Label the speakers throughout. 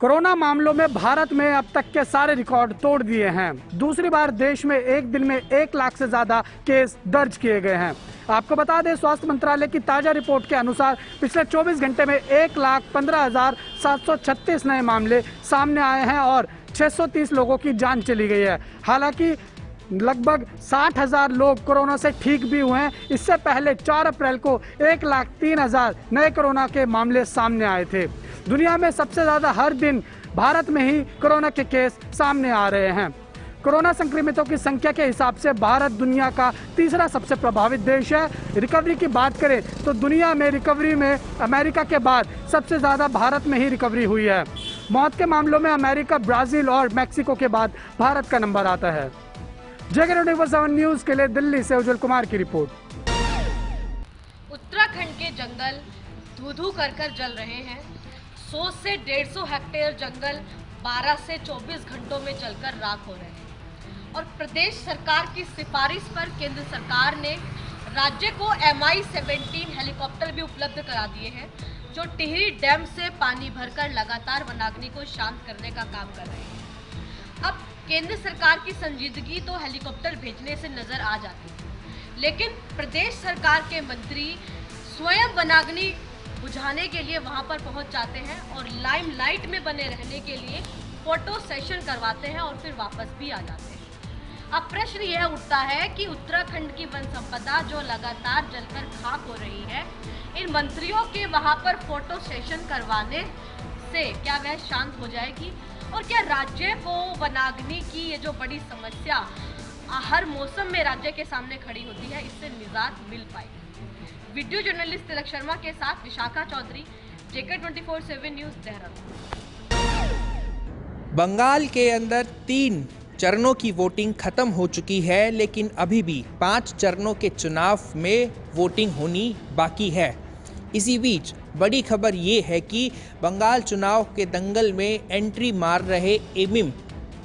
Speaker 1: Corona मामलों में भारत में अब तक के सारे रिकॉर्ड तोड़ दिए हैं। दूसरी बार देश में एक दिन में 1 लाख से ज्यादा केस दर्ज किए गए हैं। आपको बता दें, स्वास्थ्य मंत्रालय की ताजा रिपोर्ट के अनुसार पिछले 24 घंटे में 1,15,736 नए मामले सामने आए हैं और 630 लोगों की जान चली गई है। हालांकि लगभग 60,000 लोग कोरोना से ठीक भी हुए हैं। इससे पहले 4 अप्रैल को 1,03,000 नए कोरोना के मामले सामने आए थे। दुनिया में सबसे ज्यादा हर दिन भारत में ही कोरोना के केस सामने आ रहे हैं। कोरोना संक्रमितों की संख्या के हिसाब से भारत दुनिया का तीसरा सबसे प्रभावित देश है। रिकवरी की बात करें तो दुनिया में रिकवरी में अमेरिका के बाद सबसे ज्यादा भारत में ही रिकवरी हुई है। मौत के मामलों में अमेरिका, ब्राजील और मैक्सिको के बाद भारत का नंबर आता है। JK 24/7 न्यूज के लिए दिल्ली से उज्जवल कुमार की रिपोर्ट।
Speaker 2: उत्तराखंड के जंगल धू-धू कर जल रहे हैं। 100 से 150 हेक्टेयर जंगल 12 से 24 घंटों में जलकर राख हो रहे हैं और प्रदेश सरकार की सिफारिश पर केंद्र सरकार ने राज्य को MI-17 हेलीकॉप्टर भी उपलब्ध करा दिए हैं, जो टिहरी डैम से पानी भरकर लगातार वनाग्नि को शांत करने का काम कर रहे हैं। अब केंद्र सरकार की संजीदगी तो हेलीकॉप्टर भेजने से नजर आ जाती है, लेकिन प्रदेश सरकार के मंत्री स्वयं वनाग्नि बुझाने के लिए वहां पर पहुंच जाते हैं और लाइमलाइट में बने रहने के लिए फोटो सेशन करवाते हैं और फिर वापस भी आ जाते हैं। अब प्रश्न यह उठता है कि उत्तराखंड की वन संपदा जो लगातार जलकर खाक हो रही है, इन मंत्रियों के वहां पर फोटो सेशन करवाने से क्या वह शांत हो जाएगी और क्या राज्य को वनाग्नि की ये जो बड़ी समस्या हर मौसम में राज्य के सामने खड़ी होती है, इससे निजात मिल पाएगी। वीडियो जर्नलिस्ट तिलक शर्मा के साथ विशाखा चौधरी, JK 24/7 न्यूज, देहरादून।
Speaker 3: बंगाल के अंदर 3 चरणों की वोटिंग खत्म हो चुकी है, लेकिन अभी भी 5 चरणों के चुनाव में वोटिंग होनी बाकी है। इसी बीच बड़ी खबर ये है कि बंगाल चुनाव के दंगल में एंट्री मार रहे एमिम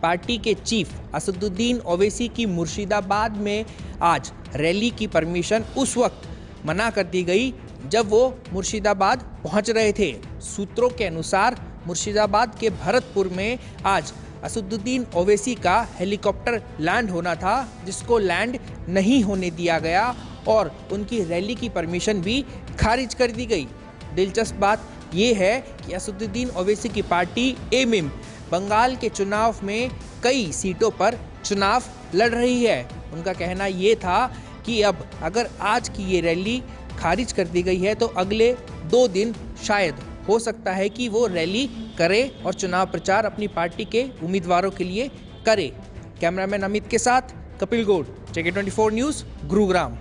Speaker 3: पार्टी के चीफ असदुद्दीन ओवैसी की मुर्शिदाबाद में आज रैली की परमिशन उस वक्त मना कर दी गई जब वो मुर्शिदाबाद पहुंच रहे थे। सूत्रों के अनुसार मुर्शिदाबाद के भरतपुर में आज असदुद्दीन ओवैसी का हेलीकॉप्टर लैंड होना था, जिसको लैंड नहीं होने दिया गया और उनकी रैली की परमिशन भी खारिज कर दी गई। दिलचस्प बात ये है कि असदुद्दीन ओवैसी की पार्टी एमिम बंगाल के चुनाव में कई सीटों पर चुनाव लड़ रही है। उनका कहना ये था कि अब अगर आज की ये रैली खारिज कर दी गई है तो अगले 2 दिन शायद हो सकता है कि वो रैली करे और चुनाव प्रचार अपनी पार्टी के उम्मीदवारों के लिए करे। कैमरामैन अमित के साथ कपिल गौड़, JK 24 न्यूज, गुरुग्राम।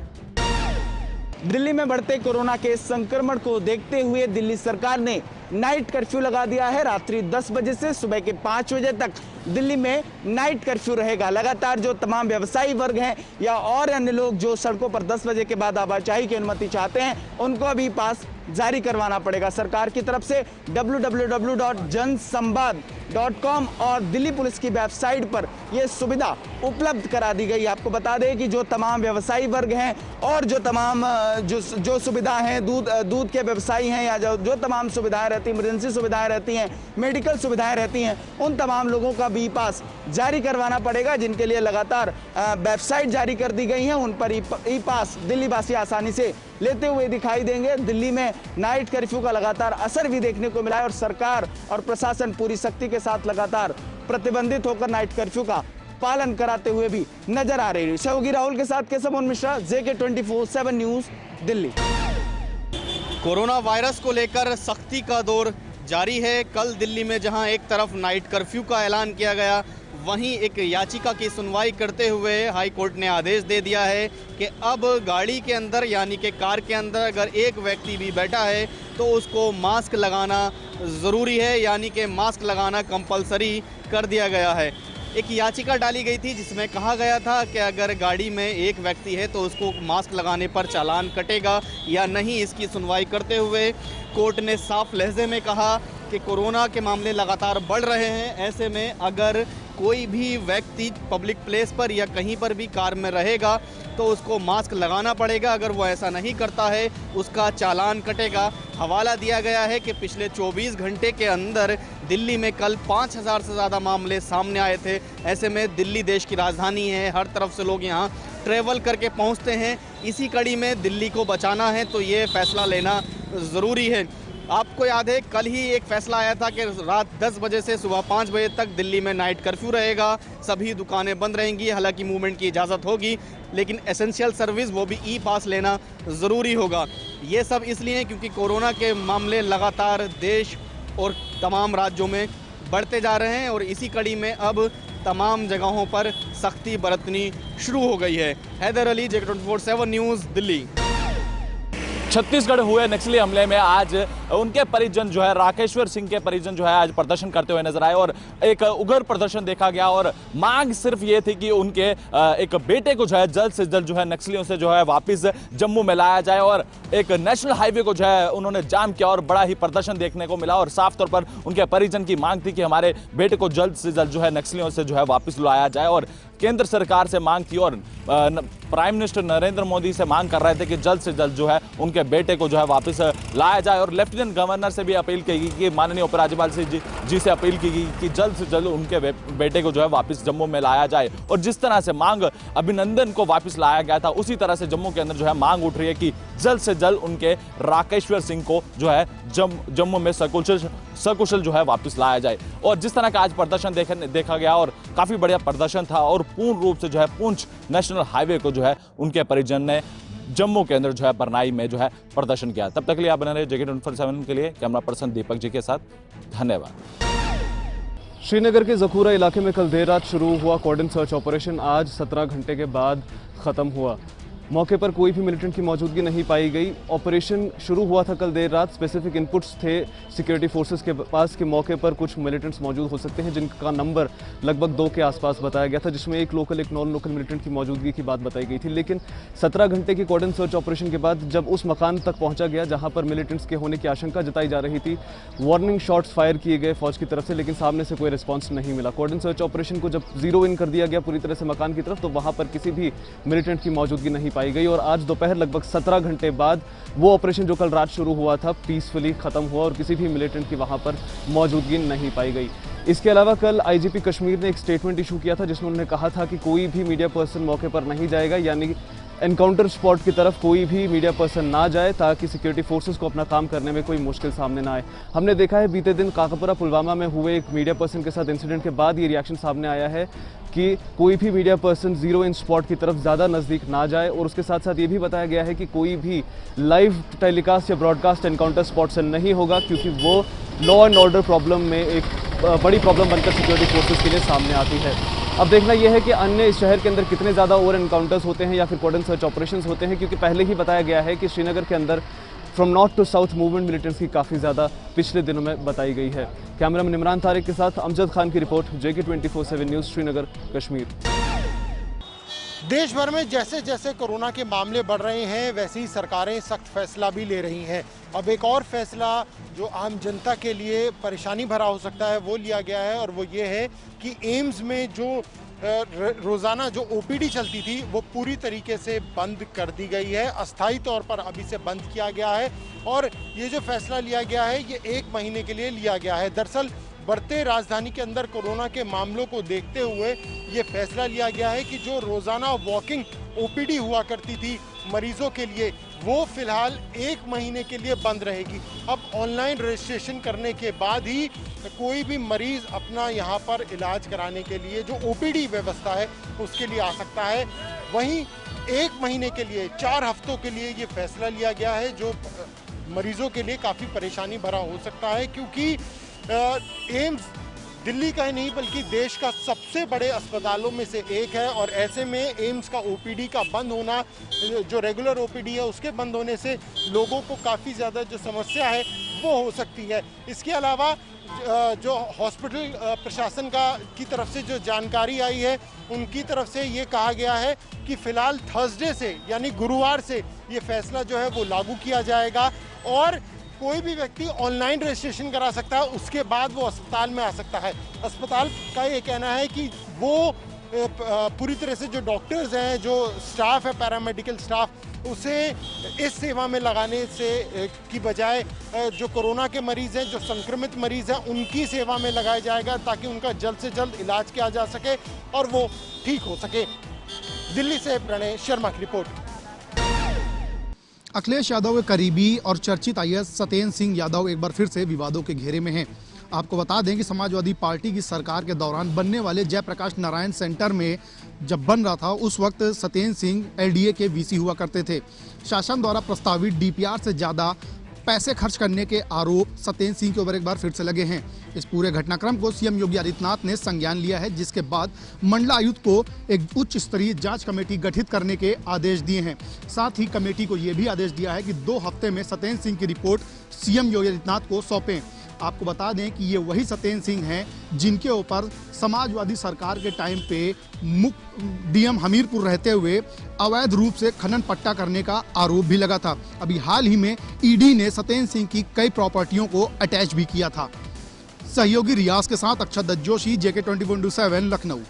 Speaker 4: दिल्ली में बढ़ते कोरोना के संक्रमण को देखते हुए दिल्ली सरकार ने नाइट कर्फ्यू लगा दिया है। रात्रि 10 बजे से सुबह के 5 बजे तक दिल्ली में नाइट कर्फ्यू रहेगा। लगातार जो तमाम व्यवसायी वर्ग हैं या और अन्य लोग जो सड़कों पर 10 बजे के बाद आवाजाही की अनुमति चाहते हैं, उनको अभी पास जारी करवाना पड़ेगा सरकार की तरफ से। www.jansanvad.com और दिल्ली पुलिस की वेबसाइट पर यह सुविधा उपलब्ध करा दी गई। आपको बता दें कि जो तमाम व्यवसायी वर्ग हैं और जो तमाम जो सुविधा हैं, दूध के व्यवसायी हैं या जो तमाम सुविधाएं रहती, इमरजेंसी सुविधाएं रहती हैं, मेडिकल सुविधाएं रहती हैं, उन तमाम लोगों का भी पास जारी करवाना पड़ेगा, जिनके लिए लगातार वेबसाइट जारी कर दी गई है। उन पर ई पास दिल्ली वासी आसानी से लेते हुए दिखाई देंगे। दिल्ली में नाइट कर्फ्यू का लगातार असर भी देखने को मिला है और सरकार और प्रशासन पूरी सख्ती के साथ लगातार प्रतिबंधित होकर नाइट कर्फ्यू का पालन कराते हुए भी नजर आ रही है। सहयोगी राहुल के साथ Keshav Mishra, JK 24/7 news, Delhi.
Speaker 5: Corona virus को लेकर सख्ती का दौर जारी है। कल दिल्ली में जहां एक तरफ नाइट कर्फ्यू का ऐलान किया गया, वहीं एक याचिका की सुनवाई करते हुए हाई कोर्ट ने आदेश दे दिया है कि अब गाड़ी के अंदर यानी कि कार के अंदर अगर एक व्यक्ति भी बैठा है तो उसको मास्क लगाना ज़रूरी है, यानी कि मास्क लगाना कंपलसरी कर दिया गया है। एक याचिका डाली गई थी जिसमें कहा गया था कि अगर गाड़ी में एक व्यक्ति है तो उसको मास्क लगाने पर चालान कटेगा या नहीं। इसकी सुनवाई करते हुए कोर्ट ने साफ लहजे में कहा कि कोरोना के मामले लगातार बढ़ रहे हैं, ऐसे में अगर कोई भी व्यक्ति पब्लिक प्लेस पर या कहीं पर भी कार में रहेगा तो उसको मास्क लगाना पड़ेगा। अगर वो ऐसा नहीं करता है उसका चालान कटेगा। हवाला दिया गया है कि पिछले 24 घंटे के अंदर दिल्ली में कल 5000 से ज़्यादा मामले सामने आए थे। ऐसे में दिल्ली देश की राजधानी है, हर तरफ से लोग यहाँ ट्रैवल करके पहुँचते हैं। इसी कड़ी में दिल्ली को बचाना है तो ये फैसला लेना ज़रूरी है। आपको याद है कल ही एक फैसला आया था कि रात 10 बजे से सुबह 5 बजे तक दिल्ली में नाइट कर्फ्यू रहेगा, सभी दुकानें बंद रहेंगी, हालांकि मूवमेंट की इजाज़त होगी, लेकिन एसेंशियल सर्विस वो भी ई पास लेना ज़रूरी होगा। ये सब इसलिए क्योंकि कोरोना के मामले लगातार देश और तमाम राज्यों में बढ़ते जा रहे हैं और इसी कड़ी में अब तमाम जगहों पर सख्ती बरतनी शुरू हो गई है। Haidar Ali, JK24/7 news, Delhi.
Speaker 6: छत्तीसगढ़ हुए नक्सली हमले में आज उनके परिजन जो है, राकेश्वर सिंह के परिजन जो है आज प्रदर्शन करते हुए नजर आए और एक उग्र प्रदर्शन देखा गया और मांग सिर्फ ये थी कि उनके एक बेटे को जो है जल्द से जल्द जो है नक्सलियों से जो है वापस जम्मू में लाया जाए और एक नेशनल हाईवे को जो है उन्होंने जाम किया और बड़ा ही प्रदर्शन देखने को मिला और साफ तौर पर उनके परिजन की मांग थी कि हमारे बेटे को जल्द से जल्द जो है नक्सलियों से जो है वापस लाया जाए और केंद्र सरकार से मांग थी और प्राइम मिनिस्टर नरेंद्र मोदी से मांग कर रहे थे कि जल्द से जल्द जो है उनके बेटे को जो है वापस लाया जाए और लेफ्टिनेंट गवर्नर से भी अपील की गई कि माननीय उपराज्यपाल जी से अपील की गई कि जल्द से जल्द उनके बेटे को जो है वापस जम्मू में लाया जाए। और जिस तरह से मांग अभिनंदन को वापस लाया गया था उसी तरह से जम्मू के अंदर जो है मांग उठ रही है कि जल्द से जल्द उनके राकेश्वर सिंह को जो है जम्मू में सकुशल जो है वापस लाया जाए। और जिस तरह का आज प्रदर्शन देखा गया और काफी बढ़िया प्रदर्शन था और पूर्ण रूप से जो है पुंछ नेशनल हाईवे को जो है उनके परिजन ने जम्मू के अंदर जो है बरनाई में जो है प्रदर्शन किया। तब तक के लिए आप बने रहे JK24/7 के लिए। कैमरा पर्सन दीपक जी के साथ, धन्यवाद।
Speaker 7: श्रीनगर के जखूरा इलाके में कल देर रात शुरू हुआ कॉर्डन सर्च ऑपरेशन आज 17 घंटे के बाद ख़त्म हुआ। मौके पर कोई भी मिलिटेंट की मौजूदगी नहीं पाई गई। ऑपरेशन शुरू हुआ था कल देर रात। स्पेसिफिक इनपुट्स थे सिक्योरिटी फोर्सेस के पास कि मौके पर कुछ मिलिटेंट्स मौजूद हो सकते हैं जिनका नंबर लगभग 2 के आसपास बताया गया था, जिसमें एक लोकल एक नॉन लोकल मिलिटेंट की मौजूदगी की बात बताई गई थी। लेकिन 17 घंटे की कॉर्डन सर्च ऑपरेशन के बाद जब उस मकान तक पहुंचा गया जहां पर मिलिटेंट्स के होने की आशंका जताई जा रही थी, वार्निंग शॉट्स फायर किए गए फौज की तरफ से, लेकिन सामने से कोई रिस्पॉन्स नहीं मिला। कॉर्डन सर्च ऑपरेशन को जब जीरो इन कर दिया गया पूरी तरह से मकान की तरफ, तो वहां पर किसी भी मिलिटेंट की मौजूदगी नहीं पाई गई और आज दोपहर लगभग 17 घंटे बाद वो ऑपरेशन जो कल रात शुरू हुआ था पीसफुली खत्म हुआ और किसी भी मिलिटेंट की वहां पर मौजूदगी नहीं पाई गई। इसके अलावा कल IGP कश्मीर ने एक स्टेटमेंट इशू किया था जिसमें उन्होंने कहा था कि कोई भी मीडिया पर्सन मौके पर नहीं जाएगा, यानी एनकाउंटर स्पॉट की तरफ कोई भी मीडिया पर्सन ना जाए ताकि सिक्योरिटी फोर्सेस को अपना काम करने में कोई मुश्किल सामने ना आए। हमने देखा है बीते दिन काकापुरा पुलवामा में हुए एक मीडिया पर्सन के साथ इंसिडेंट के बाद ये रिएक्शन सामने आया है कि कोई भी media person zero in spot की तरफ ज़्यादा नज़दीक ना जाए और उसके साथ साथ ये भी बताया गया है कि कोई भी लाइव टेलीकास्ट या ब्रॉडकास्ट एनकाउंटर स्पॉट से नहीं होगा क्योंकि वो लॉ एंड ऑर्डर प्रॉब्लम में एक बड़ी प्रॉब्लम बनकर सिक्योरिटी फोर्सेस के लिए सामने आती है। अब देखना यह है कि अन्य इस शहर के अंदर कितने ज़्यादा और एनकाउंटर्स होते हैं या फिर कॉर्डन सर्च ऑपरेशंस होते हैं, क्योंकि पहले ही बताया गया है कि श्रीनगर के अंदर from north to south movement militants की काफ़ी ज़्यादा पिछले दिनों में बताई गई है। कैमरामैन इमरान तारिक के साथ अमजद खान की report, JK24/7 news, Srinagar, Kashmir.
Speaker 8: देश भर में जैसे जैसे कोरोना के मामले बढ़ रहे हैं वैसे ही सरकारें सख्त फैसला भी ले रही हैं। अब एक और फैसला जो आम जनता के लिए परेशानी भरा हो सकता है वो लिया गया है और वो ये है कि एम्स में जो रोज़ाना जो OPD चलती थी वो पूरी तरीके से बंद कर दी गई है। अस्थायी तौर पर अभी से बंद किया गया है और ये जो फैसला लिया गया है ये 1 महीने के लिए लिया गया है। दरअसल बढ़ते राजधानी के अंदर कोरोना के मामलों को देखते हुए ये फैसला लिया गया है कि जो रोज़ाना वॉकिंग OPD हुआ करती थी मरीजों के लिए वो फिलहाल 1 महीने के लिए बंद रहेगी। अब ऑनलाइन रजिस्ट्रेशन करने के बाद ही कोई भी मरीज अपना यहाँ पर इलाज कराने के लिए जो OPD व्यवस्था है उसके लिए आ सकता है। वहीं 1 महीने के लिए 4 हफ्तों के लिए ये फैसला लिया गया है जो मरीजों के लिए काफ़ी परेशानी भरा हो सकता है, क्योंकि एम्स दिल्ली का ही नहीं बल्कि देश का सबसे बड़े अस्पतालों में से एक है और ऐसे में एम्स का OPD का बंद होना, जो रेगुलर OPD है उसके बंद होने से लोगों को काफ़ी ज़्यादा जो समस्या है वो हो सकती है। इसके अलावा जो हॉस्पिटल प्रशासन की तरफ से जो जानकारी आई है उनकी तरफ से ये कहा गया है कि फ़िलहाल थर्सडे से यानी गुरुवार से ये फैसला जो है वो लागू किया जाएगा और कोई भी व्यक्ति ऑनलाइन रजिस्ट्रेशन करा सकता है, उसके बाद वो अस्पताल में आ सकता है। अस्पताल का ये कहना है कि वो पूरी तरह से जो डॉक्टर्स हैं, जो स्टाफ है, पैरामेडिकल स्टाफ, उसे इस सेवा में लगाने से की बजाय जो कोरोना के मरीज़ हैं, जो संक्रमित मरीज़ हैं, उनकी सेवा में लगाया जाएगा ताकि उनका जल्द से जल्द इलाज किया जा सके और वो ठीक हो सके। दिल्ली से प्रणय शर्मा की रिपोर्ट।
Speaker 9: अखिलेश यादव के करीबी और चर्चित आईएएस सत्येंद्र सिंह यादव एक बार फिर से विवादों के घेरे में हैं। आपको बता दें कि समाजवादी पार्टी की सरकार के दौरान बनने वाले जयप्रकाश नारायण सेंटर में जब बन रहा था उस वक्त सत्येंद्र सिंह एलडीए के वीसी हुआ करते थे। शासन द्वारा प्रस्तावित डीपीआर से ज़्यादा पैसे खर्च करने के आरोप सत्येंद्र सिंह के ऊपर एक बार फिर से लगे हैं। इस पूरे घटनाक्रम को सीएम योगी आदित्यनाथ ने संज्ञान लिया है, जिसके बाद मंडलायुक्त को एक उच्च स्तरीय जांच कमेटी गठित करने के आदेश दिए हैं। साथ ही कमेटी को यह भी आदेश दिया है कि 2 हफ्ते में सत्येंद्र सिंह की रिपोर्ट सीएम योगी आदित्यनाथ को सौंपें। आपको बता दें कि ये वही सत्येंद्र सिंह हैं जिनके ऊपर समाजवादी सरकार के टाइम पे डीएम हमीरपुर रहते हुए अवैध रूप से खनन पट्टा करने का आरोप भी लगा था। अभी हाल ही में ईडी ने सत्येंद्र सिंह की कई प्रॉपर्टियों को अटैच भी किया था। सहयोगी रियाज के साथ अक्षत जोशी, JK 24/7 लखनऊ।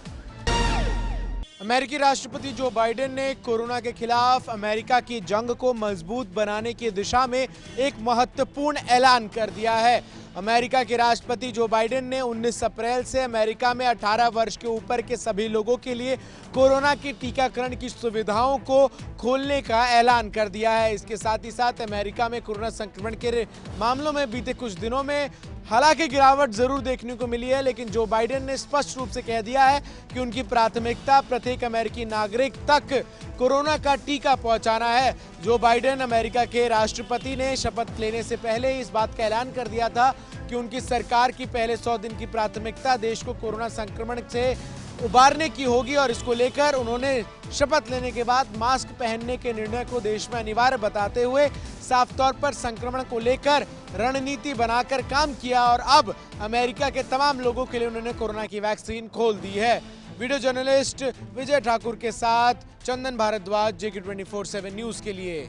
Speaker 10: अमेरिकी राष्ट्रपति जो बाइडेन ने कोरोना के खिलाफ अमेरिका की जंग को मजबूत बनाने की दिशा में एक महत्वपूर्ण ऐलान कर दिया है। अमेरिका के राष्ट्रपति जो बाइडेन ने 19 अप्रैल से अमेरिका में 18 वर्ष के ऊपर के सभी लोगों के लिए कोरोना की टीकाकरण की सुविधाओं को खोलने का ऐलान कर दिया है। इसके साथ ही साथ अमेरिका में कोरोना संक्रमण के मामलों में बीते कुछ दिनों में हालांकि गिरावट जरूर देखने को मिली है, लेकिन जो बाइडेन ने स्पष्ट रूप से कह दिया है कि उनकी प्राथमिकता प्रत्येक अमेरिकी नागरिक तक कोरोना का टीका पहुंचाना है। जो बाइडेन अमेरिका के राष्ट्रपति ने शपथ लेने से पहले इस बात का ऐलान कर दिया था कि उनकी सरकार की पहले 100 दिन की प्राथमिकता देश को कोरोना संक्रमण से उबारने की होगी और इसको लेकर उन्होंने शपथ लेने के बाद मास्क पहनने के निर्णय को देश में अनिवार्य बताते हुए साफ तौर पर संक्रमण को लेकर रणनीति बनाकर काम किया और अब अमेरिका के तमाम लोगों के लिए उन्होंने कोरोना की वैक्सीन खोल दी है। वीडियो जर्नलिस्ट विजय ठाकुर के साथ चंदन भारद्वाज, JK 24/7 न्यूज के लिए।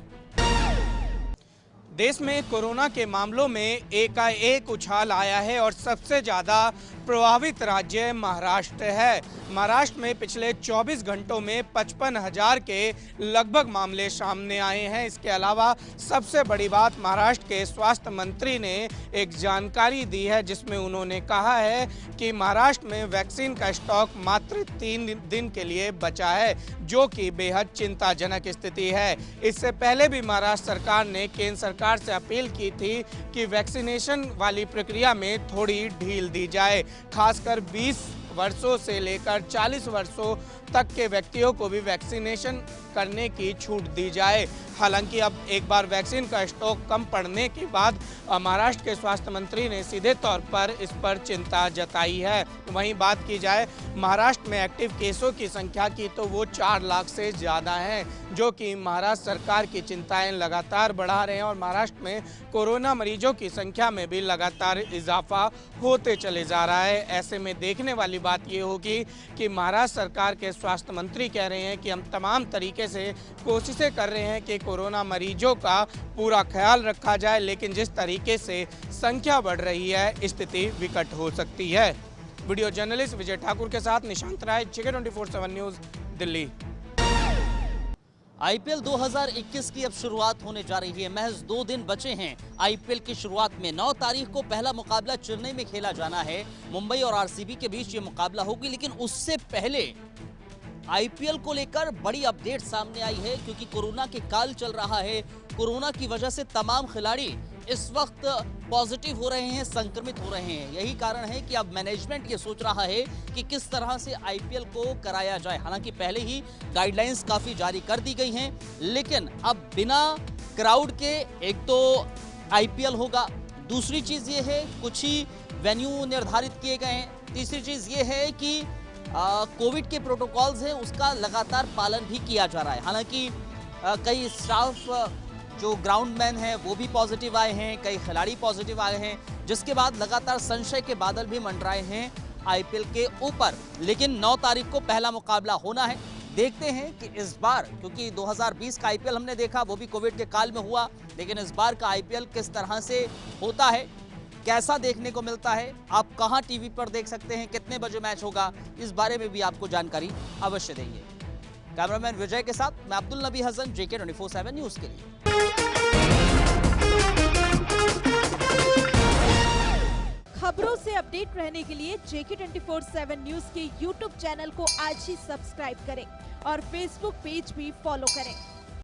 Speaker 3: देश में कोरोना के मामलों में एकाएक उछाल आया है और सबसे ज़्यादा प्रभावित राज्य महाराष्ट्र है। महाराष्ट्र में पिछले 24 घंटों में 55,000 के लगभग मामले सामने आए हैं। इसके अलावा सबसे बड़ी बात महाराष्ट्र के स्वास्थ्य मंत्री ने एक जानकारी दी है जिसमें उन्होंने कहा है कि महाराष्ट्र में वैक्सीन का स्टॉक मात्र 3 दिन के लिए बचा है, जो कि बेहद चिंताजनक स्थिति है। इससे पहले भी महाराष्ट्र सरकार ने केंद्र सरकार से अपील की थी कि वैक्सीनेशन वाली प्रक्रिया में थोड़ी ढील दी जाए, खासकर 20 वर्षों से लेकर 40 वर्षों तक के व्यक्तियों को भी वैक्सीनेशन करने की छूट दी जाए। हालांकि अब एक बार वैक्सीन का स्टॉक कम पड़ने के बाद महाराष्ट्र के स्वास्थ्य मंत्री ने सीधे तौर पर इस पर चिंता जताई है। वहीं बात की जाए महाराष्ट्र में एक्टिव केसों की संख्या की तो वो 4 लाख से ज़्यादा है, जो कि महाराष्ट्र सरकार की चिंताएं लगातार बढ़ा रहे हैं और महाराष्ट्र में कोरोना मरीजों की संख्या में भी लगातार इजाफा होते चले जा रहा है। ऐसे में देखने वाली बात ये होगी कि महाराष्ट्र सरकार के स्वास्थ्य मंत्री कह रहे हैं कि हम तमाम तरीके से कोशिशें कर रहे हैं कि कोरोना मरीजों का पूरा ख्याल रखा जाए, लेकिन जिस तरीके से संख्या बढ़ रही है स्थिति विकट हो सकती है। वीडियो जर्नलिस्ट विजय ठाकुर के साथ निशांत राय, JK 24/7 न्यूज, दिल्ली।
Speaker 11: आईपीएल 2021 की अब शुरुआत होने जा रही है। महज 2 दिन बचे हैं आईपीएल की शुरुआत में। 9 तारीख को पहला मुकाबला चेन्नई में खेला जाना है। मुंबई और आरसीबी के बीच ये मुकाबला होगी, लेकिन उससे पहले आईपीएल को लेकर बड़ी अपडेट सामने आई है, क्योंकि कोरोना के काल चल रहा है। कोरोना की वजह से तमाम खिलाड़ी इस वक्त पॉजिटिव हो रहे हैं, संक्रमित हो रहे हैं। यही कारण है कि अब मैनेजमेंट ये सोच रहा है कि किस तरह से आईपीएल को कराया जाए। हालांकि पहले ही गाइडलाइंस काफी जारी कर दी गई हैं, लेकिन अब बिना क्राउड के एक तो आईपीएल होगा, दूसरी चीज ये है कुछ ही वेन्यू निर्धारित किए गए हैं, तीसरी चीज ये है कि कोविड के प्रोटोकॉल्स हैं उसका लगातार पालन भी किया जा रहा है। हालांकि कई स्टाफ जो ग्राउंडमैन हैं वो भी पॉजिटिव आए हैं, कई खिलाड़ी पॉजिटिव आए हैं, जिसके बाद लगातार संशय के बादल भी मंडराए हैं आईपीएल के ऊपर। लेकिन 9 तारीख को पहला मुकाबला होना है। देखते हैं कि इस बार, क्योंकि 2020 का आईपीएल हमने देखा वो भी कोविड के काल में हुआ, लेकिन इस बार का आईपीएल किस तरह से होता है, कैसा देखने को मिलता है, आप कहां टीवी पर देख सकते हैं, कितने बजे मैच होगा, इस बारे में भी आपको जानकारी अवश्य देंगे। कैमरामैन विजय के साथ मैं अब्दुल नबी हसन, JK 24/7 न्यूज के लिए।
Speaker 12: खबरों से अपडेट रहने के लिए JK 24/7 न्यूज के YouTube चैनल को आज ही सब्सक्राइब करें और Facebook पेज भी फॉलो करें।